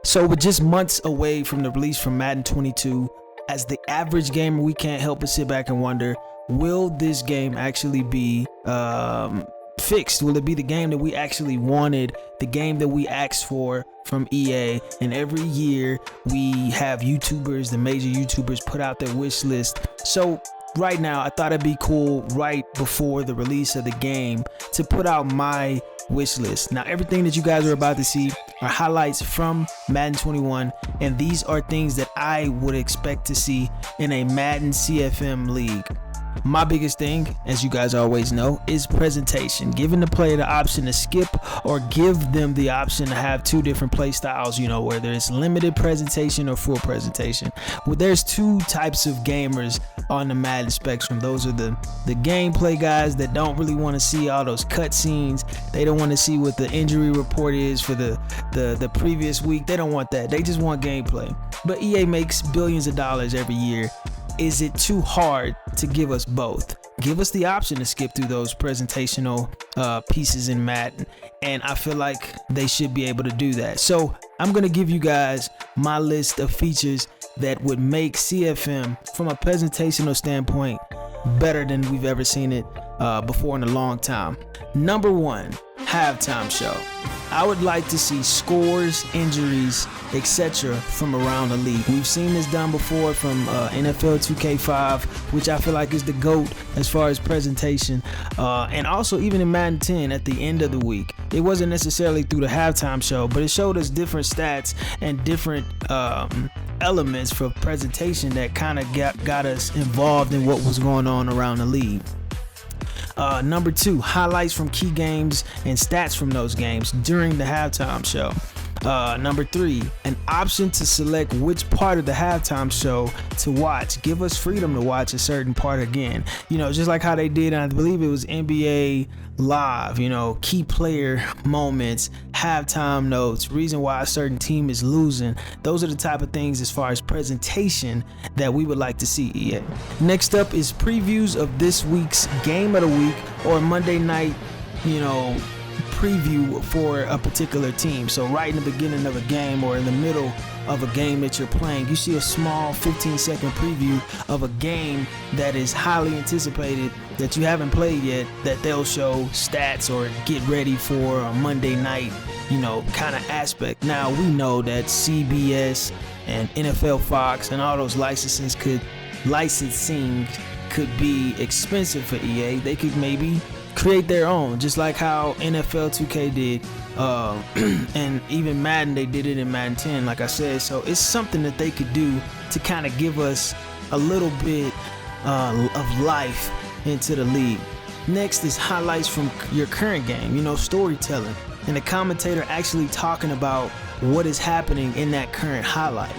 So we're just months away from the release from Madden 22. As the average gamer, we can't help but sit back and wonder, will this game actually be fixed? Will it be the game that we actually wanted, the game that we asked for from EA? And every year we have YouTubers, the major YouTubers, put out their wish list. So right now, I thought it'd be cool right before the release of the game to put out my wish list. Now, everything that you guys are about to see are highlights from Madden 21, and these are things that I would expect to see in a Madden CFM league. My biggest thing, as you guys always know, is presentation. Giving the player the option to skip or give them the option to have two different play styles, whether it's limited presentation or full presentation. Well, there's two types of gamers on the Madden spectrum. Those are the gameplay guys that don't really want to see all those cutscenes. They don't want to see what the injury report is for the previous week. They don't want that. They just want gameplay. But EA makes billions of dollars every year. Is it too hard to give us both? Give us the option to skip through those presentational pieces in Madden, and I feel like they should be able to do that. So I'm gonna give you guys my list of features that would make CFM, from a presentational standpoint, better than we've ever seen it before in a long time. Number one, halftime show. I would like to see scores, injuries, etc. from around the league. We've seen this done before from NFL 2K5, which I feel like is the GOAT as far as presentation. And also even in Madden 10 at the end of the week. It wasn't necessarily through the halftime show, but it showed us different stats and different elements for presentation that kind of got us involved in what was going on around the league. Number two, highlights from key games and stats from those games during the halftime show. Number three, an option to select which part of the halftime show to watch. Give us freedom to watch a certain part again. Just like how they did, and I believe it was NBA Live, key player moments, halftime notes, reason why a certain team is losing. Those are the type of things as far as presentation that we would like to see EA. Next up is previews of this week's game of the week or Monday night, preview for a particular team. So right in the beginning of a game or in the middle of a game that you're playing, you see a small 15-second preview of a game that is highly anticipated that you haven't played yet, that they'll show stats or get ready for a Monday night, kind of aspect. Now we know that CBS and NFL Fox and all those licensing could be expensive for EA. They could maybe create their own, just like how NFL 2K did, and even Madden, they did it in Madden 10, like I said. So it's something that they could do to kind of give us a little bit of life into the league. Next is highlights from your current game, storytelling, and the commentator actually talking about what is happening in that current highlight.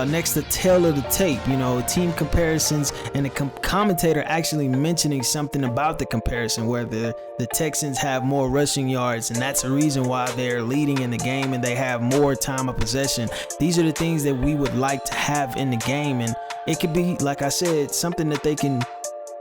Next, the tail of the tape, team comparisons, and the commentator actually mentioning something about the comparison, where the Texans have more rushing yards, and that's the reason why they're leading in the game and they have more time of possession. These are the things that we would like to have in the game, and it could be, like I said, something that they can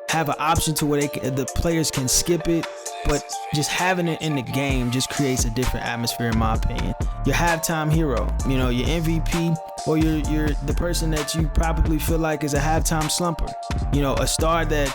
have an option to where the players can skip it, but just having it in the game just creates a different atmosphere, in my opinion. Your halftime hero, your MVP, or you're the person that you probably feel like is a halftime slumper, a star that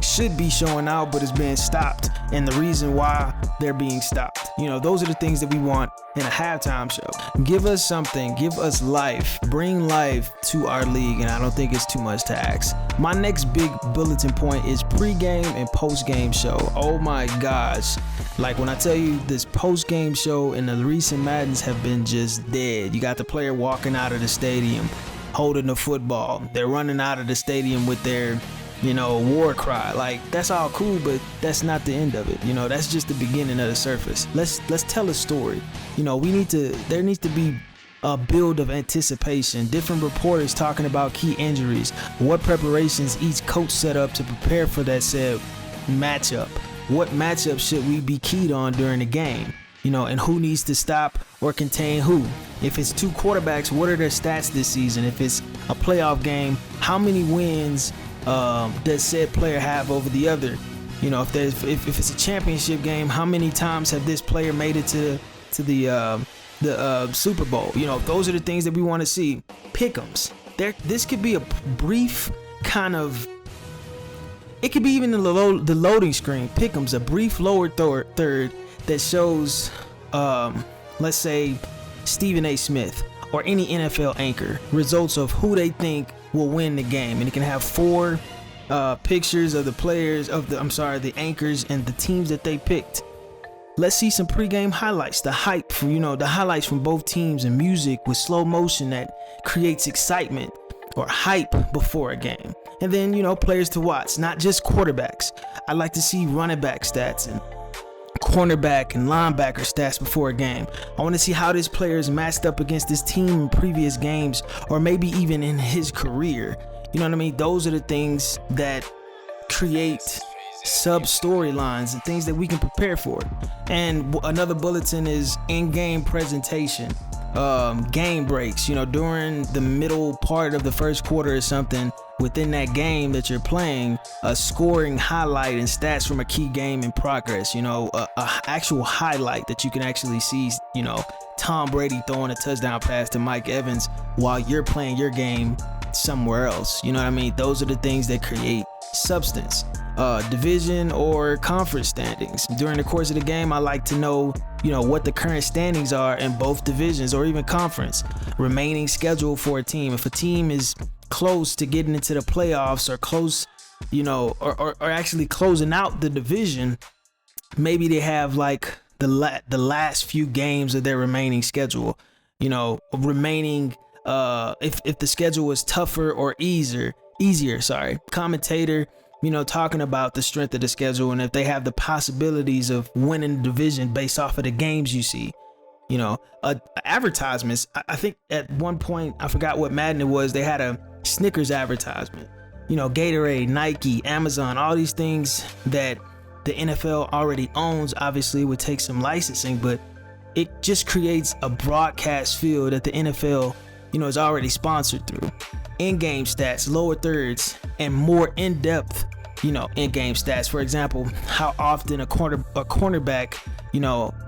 should be showing out but is being stopped, and the reason why they're being stopped. Those are the things that we want in a halftime show. Give us something, give us life, bring life to our league, and I don't think it's too much to ask. My next big bulletin point is pre-game and post-game show. Oh my gosh. Like when I tell you, this post-game show in the recent Maddens have been just dead. You got the player walking out of the stadium, holding the football. They're running out of the stadium with their war cry. Like, that's all cool, but that's not the end of it. That's just the beginning of the surface. Let's tell a story. There needs to be a build of anticipation, different reporters talking about key injuries, what preparations each coach set up to prepare for that said matchup. What matchup should we be keyed on during the game? And who needs to stop or contain who? If it's two quarterbacks, what are their stats this season? If it's a playoff game, how many wins does said player have over the other? If it's a championship game, how many times have this player made it to the the Super Bowl. You know, those are the things that we want to see. Pick'ems. This could be a brief kind of. It could be even the loading screen. Pick'ems, a brief lower third that shows, let's say, Stephen A. Smith or any NFL anchor results of who they think will win the game, and it can have 4 pictures of the players the anchors and the teams that they picked. Let's see some pregame highlights, the hype from, the highlights from both teams, and music with slow motion that creates excitement or hype before a game. And then, players to watch, not just quarterbacks. I like to see running back stats and cornerback and linebacker stats before a game. I want to see how this player is matched up against this team in previous games, or maybe even in his career. You know what I mean? Those are the things that create sub storylines and things that we can prepare for. And another bulletin is in-game presentation, game breaks, during the middle part of the first quarter or something within that game that you're playing, a scoring highlight and stats from a key game in progress, a actual highlight that you can actually see, Tom Brady throwing a touchdown pass to Mike Evans while you're playing your game somewhere else. You know what I mean? Those are the things that create substance. Division or conference standings. During the course of the game, I like to know, what the current standings are in both divisions or even conference. Remaining schedule for a team. If a team is close to getting into the playoffs or close, or actually closing out the division, maybe they have like the last few games of their remaining schedule. Remaining. If the schedule is tougher or easier. Commentator, talking about the strength of the schedule and if they have the possibilities of winning the division based off of the games you see. Advertisements. I think at one point, I forgot what Madden it was, they had a Snickers advertisement. Gatorade, Nike, Amazon, all these things that the NFL already owns. Obviously, it would take some licensing, but it just creates a broadcast feel that the NFL is already sponsored through. In-game stats, lower thirds, and more in-depth, in-game stats. For example, how often a cornerback,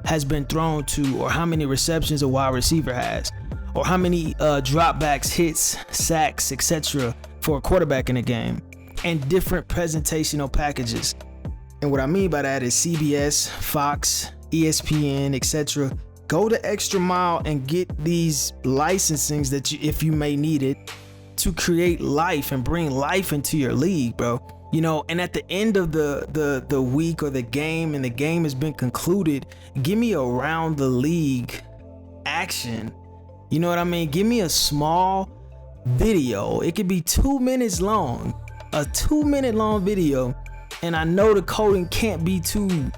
has been thrown to, or how many receptions a wide receiver has, or how many dropbacks, hits, sacks, etc. for a quarterback in a game, and different presentational packages. And what I mean by that is CBS, Fox, ESPN, etc. Go the extra mile and get these licensings that if you may need it, to create life and bring life into your league, bro. And at the end of the week or the game, and the game has been concluded, give me around the league action. You know what I mean? Give me a small video. It could be 2 minutes long, a 2-minute long video. And I know the coding can't be too,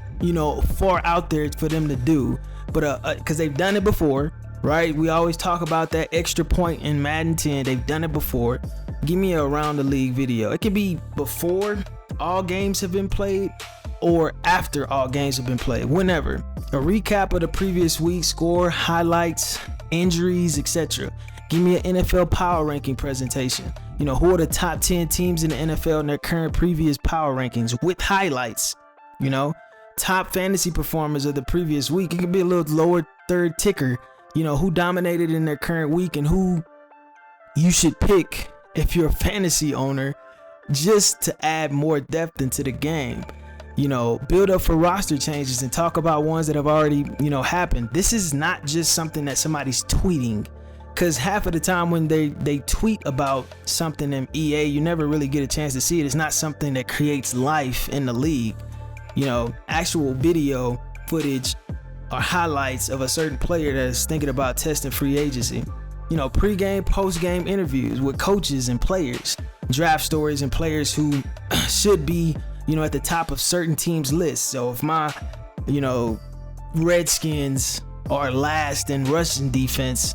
far out there for them to do, but because they've done it before, right? We always talk about that extra point in Madden 10. They've done it before. Give me a around the league video. It can be before all games have been played or after all games have been played, whenever. A recap of the previous week, score, highlights, injuries, etc. Give me an NFL power ranking presentation. Who are the top 10 teams in the NFL in their current previous power rankings with highlights. Top fantasy performers of the previous week. It could be a little lower third ticker. Who dominated in their current week and who you should pick if you're a fantasy owner, just to add more depth into the game. Build up for roster changes and talk about ones that have already, happened. This is not just something that somebody's tweeting, because half of the time when they tweet about something in EA, you never really get a chance to see it. It's not something that creates life in the league. Actual video footage or highlights of a certain player that's thinking about testing free agency. Pre-game, post-game interviews with coaches and players, draft stories and players who should be, at the top of certain teams' lists. So if my, Redskins are last in rushing defense,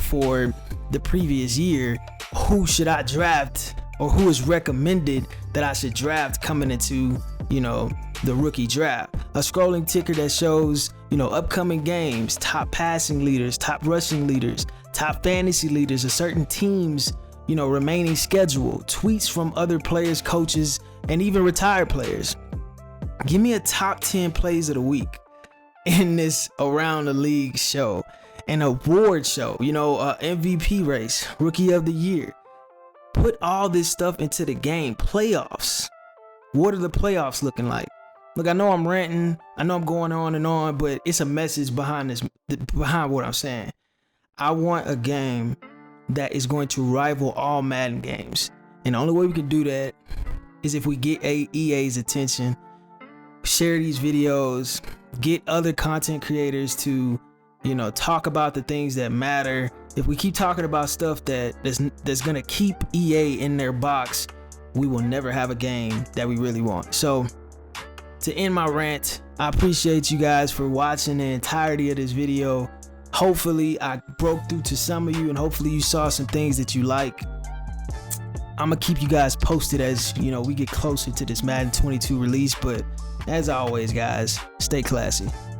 for the previous year, who should I draft, or who is recommended that I should draft coming into, the rookie draft? A scrolling ticker that shows, upcoming games, top passing leaders, top rushing leaders, top fantasy leaders of certain teams, remaining schedule, tweets from other players, coaches, and even retired players. Give me a top 10 plays of the week in this around the league show. an award show, you know, MVP race, rookie of the year. Put all this stuff into the game. Playoffs. What are the playoffs looking like? Look, I know I'm ranting. I know I'm going on and on, but it's a message behind what I'm saying. I want a game that is going to rival all Madden games. And the only way we can do that is if we get EA's attention, share these videos, get other content creators to, you know, talk about the things that matter. If we keep talking about stuff that's gonna keep EA in their box, we will never have a game that we really want. So to end my rant, I appreciate you guys for watching the entirety of this video. Hopefully I broke through to some of you, and hopefully you saw some things that you like. I'm gonna keep you guys posted as, you know, we get closer to this Madden 22 release, but as always, guys, stay classy.